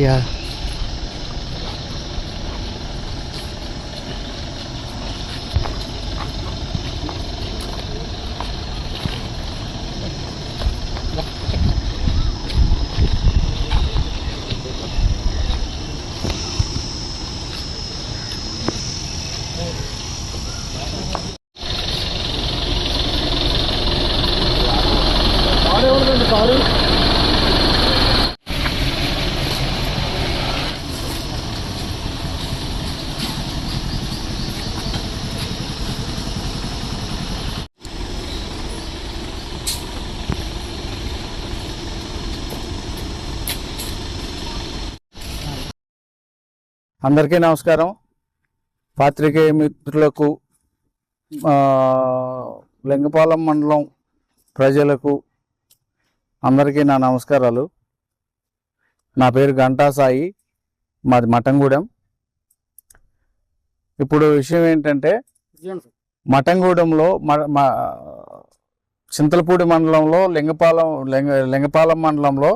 यार। అందరికీ నమస్కారం. పాత్రికేయ మిత్రులకు, లింగపాలెం మండలం ప్రజలకు అందరికీ నా నమస్కారాలు. నా పేరు గంటా సాయి, మాది మఠంగూడెం. ఇప్పుడు విషయం ఏంటంటే, మఠంగూడెంలో చింతలపూడి మండలంలో లింగపాలెం మండలంలో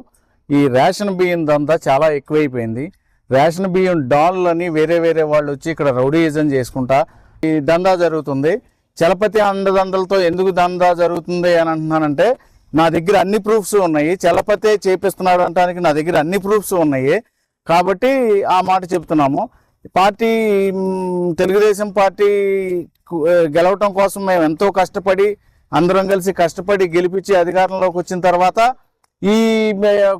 ఈ రేషన్ బియ్యం దందా చాలా ఎక్కువైపోయింది. రేషన్ బియ్యం డాళ్ళని వేరే వాళ్ళు వచ్చి ఇక్కడ రౌడీయిజం చేసుకుంటా ఈ దందా జరుగుతుంది. చలపతి అండదండలతో ఎందుకు దందా జరుగుతుంది అని అంటున్నానంటే, నా దగ్గర అన్ని ప్రూఫ్స్ ఉన్నాయి. చలపతే చేపిస్తున్నాడు అనడానికి నా దగ్గర అన్ని ప్రూఫ్స్ ఉన్నాయి. కాబట్టి ఆ మాట చెప్తున్నాము. పార్టీ తెలుగుదేశం పార్టీ గెలవటం కోసం మేము ఎంతో కష్టపడి, అందరం కలిసి కష్టపడి గెలిపించి అధికారంలోకి వచ్చిన తర్వాత ఈ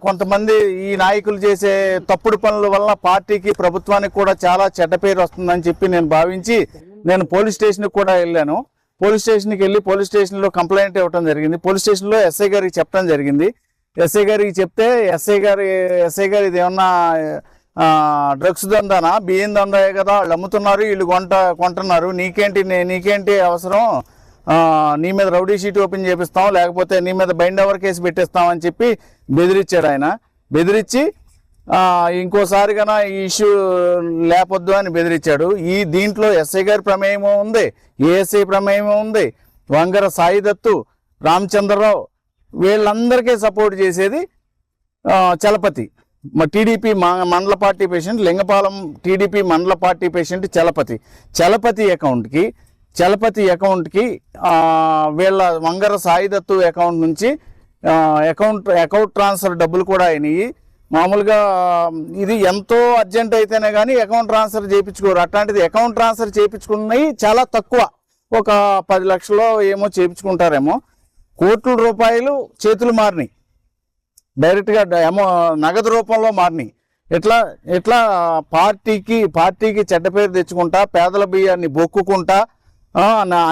కొంతమంది ఈ నాయకులు చేసే తప్పుడు పనుల వల్ల పార్టీకి, ప్రభుత్వానికి కూడా చాలా చెడ్డ పేరు వస్తుందని చెప్పి నేను భావించి నేను పోలీస్ స్టేషన్కి కూడా వెళ్ళాను. పోలీస్ స్టేషన్కి వెళ్ళి పోలీస్ స్టేషన్లో కంప్లైంట్ ఇవ్వడం జరిగింది. పోలీస్ స్టేషన్లో ఎస్ఐ గారికి చెప్పడం జరిగింది. ఎస్ఐ గారికి చెప్తే ఎస్ఐ గారు ఇది ఏమన్నా డ్రగ్స్ దందానా, బియ్యం దందాయే కదా, వాళ్ళు అమ్ముతున్నారు, వీళ్ళు కొంటున్నారు, నీకేంటి అవసరం, నీ మీద రౌడీ షీట్ ఓపెన్ చేపిస్తాం, లేకపోతే నీ మీద బైండ్ ఓవర్ కేసు పెట్టేస్తాం అని చెప్పి బెదిరించాడు. ఆయన బెదిరించి ఇంకోసారి కన్నా ఈ ఇష్యూ లేపొద్దు అని బెదిరించాడు. దీంట్లో ఎస్ఐ గారి ప్రమేయమో ఉంది, ఏఎస్ఐ ప్రమేయమో ఉంది, వంగర సాయిదత్తు, రామచంద్రరావు, వీళ్ళందరికీ సపోర్ట్ చేసేది చలపతి. టీడీపీ మండల పార్టీ పేషెంట్, లింగపాలెం టీడీపీ మండల పార్టీ పేషెంట్ చలపతి అకౌంట్కి వీళ్ళ వంగర సాయిదత్తు అకౌంట్ నుంచి అకౌంట్ ట్రాన్స్ఫర్ డబ్బులు కూడా అయినాయి. మామూలుగా ఇది ఎంతో అర్జెంట్ అయితేనే కానీ అకౌంట్ ట్రాన్స్ఫర్ చేయించుకోరు. అట్లాంటిది అకౌంట్ ట్రాన్స్ఫర్ చేయించుకున్నవి చాలా తక్కువ, ఒక 10 లక్షలు ఏమో చేయించుకుంటారేమో. కోట్ల రూపాయలు చేతులు మారినాయి, డైరెక్ట్గా నగదు రూపంలో మారినాయి. ఇట్లా పార్టీకి చెడ్డ పేరు తెచ్చుకుంటా, పేదల బియ్యాన్ని బొక్కుకుంటా,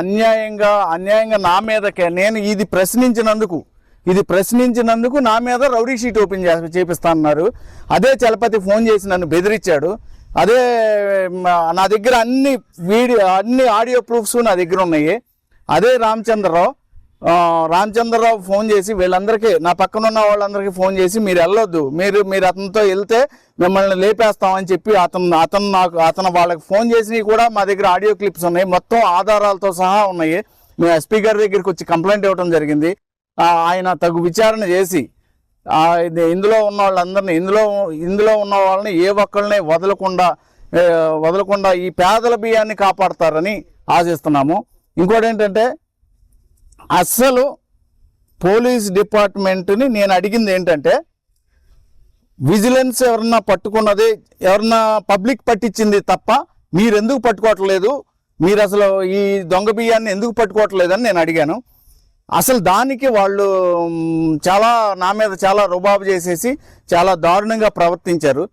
అన్యాయంగా నా మీదకే నేను ఇది ప్రశ్నించినందుకు నా మీద రౌడీ షీట్ ఓపెన్ చేపిస్తా అన్నారు. అదే చలపతి ఫోన్ చేసి నన్ను బెదిరించాడు. అదే నా దగ్గర అన్ని ఆడియో ప్రూఫ్స్ నా దగ్గర ఉన్నాయి. అదే రామచంద్రరావు ఫోన్ చేసి వీళ్ళందరికీ, నా పక్కన ఉన్న వాళ్ళందరికీ ఫోన్ చేసి మీరు వెళ్ళొద్దు, మీరు అతనితో వెళ్తే మిమ్మల్ని లేపేస్తామని చెప్పి అతను వాళ్ళకి ఫోన్ చేసినవి కూడా మా దగ్గర ఆడియో క్లిప్స్ ఉన్నాయి, మొత్తం ఆధారాలతో సహా ఉన్నాయి. మేము ఎస్పీ గారి దగ్గరికి వచ్చి కంప్లైంట్ ఇవ్వడం జరిగింది. ఆయన తగు విచారణ చేసి ఇందులో ఉన్న వాళ్ళందరినీ ఇందులో ఉన్న వాళ్ళని ఏ ఒక్కళ్ళని వదలకుండా ఈ పేదల బియ్యాన్ని కాపాడతారని ఆశిస్తున్నాము. ఇంకోటి ఏంటంటే, అస్సలు పోలీస్ డిపార్ట్మెంట్ని నేను అడిగింది ఏంటంటే, విజిలెన్స్ ఎవరన్నా పట్టుకున్నది, ఎవరన్నా పబ్లిక్ పట్టించింది తప్ప మీరెందుకు పట్టుకోవట్లేదు, మీరు అసలు ఈ దొంగ బియ్యాన్ని ఎందుకు పట్టుకోవట్లేదని నేను అడిగాను. అసలు దానికి వాళ్ళు నా మీద చాలా రుబాబు చేసేసి చాలా దారుణంగా ప్రవర్తించారు.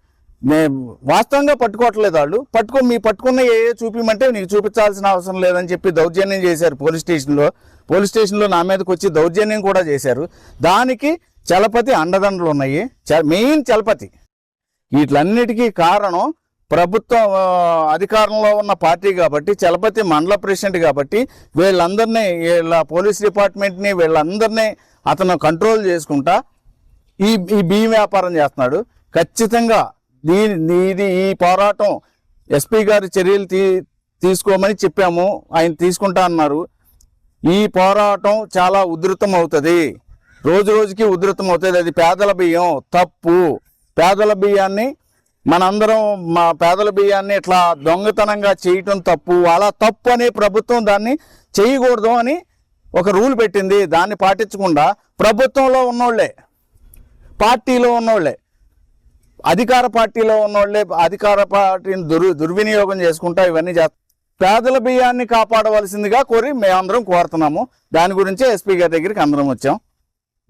వాస్తవంగా పట్టుకోవట్లేదు వాళ్ళు. పట్టుకున్న ఏ చూపిమంటే నీకు చూపించాల్సిన అవసరం లేదని చెప్పి దౌర్జన్యం చేశారు పోలీస్ స్టేషన్లో నా మీదకి వచ్చి దౌర్జన్యం కూడా చేశారు. దానికి చలపతి అండదండలు ఉన్నాయి, మెయిన్ చలపతి. వీటిలన్నిటికీ కారణం ప్రభుత్వం అధికారంలో ఉన్న పార్టీ కాబట్టి, చలపతి మండల ప్రెసిడెంట్ కాబట్టి వీళ్ళ పోలీస్ డిపార్ట్మెంట్ని వీళ్ళందరినీ అతను కంట్రోల్ చేసుకుంటా ఈ బియ్యం వ్యాపారం చేస్తున్నాడు. ఖచ్చితంగా ఈ పోరాటం ఎస్పీ గారి చర్యలు తీసుకోమని చెప్పాము, ఆయన తీసుకుంటా అన్నారు. ఈ పోరాటం చాలా ఉధృతం అవుతుంది, రోజుకి ఉధృతం అవుతుంది. అది పేదల బియ్యం తప్పు. పేదల బియ్యాన్ని మనందరం మా పేదల బియ్యాన్ని ఇట్లా దొంగతనంగా చేయటం తప్పు, అలా తప్పు అని ప్రభుత్వం దాన్ని చేయకూడదు అని ఒక రూల్ పెట్టింది. దాన్ని పాటించకుండా ప్రభుత్వంలో ఉన్నోళ్ళే, పార్టీలో ఉన్నోళ్ళే, అధికార పార్టీలో ఉన్నోళ్ళే అధికార పార్టీని దుర్వినియోగం చేసుకుంటా ఇవన్నీ చేస్తారు. పేదల బియ్యాన్ని కాపాడవలసిందిగా కోరి మేమందరం కోరుతున్నాము. దాని గురించే ఎస్పీ గారి దగ్గరికి అందరం వచ్చాం.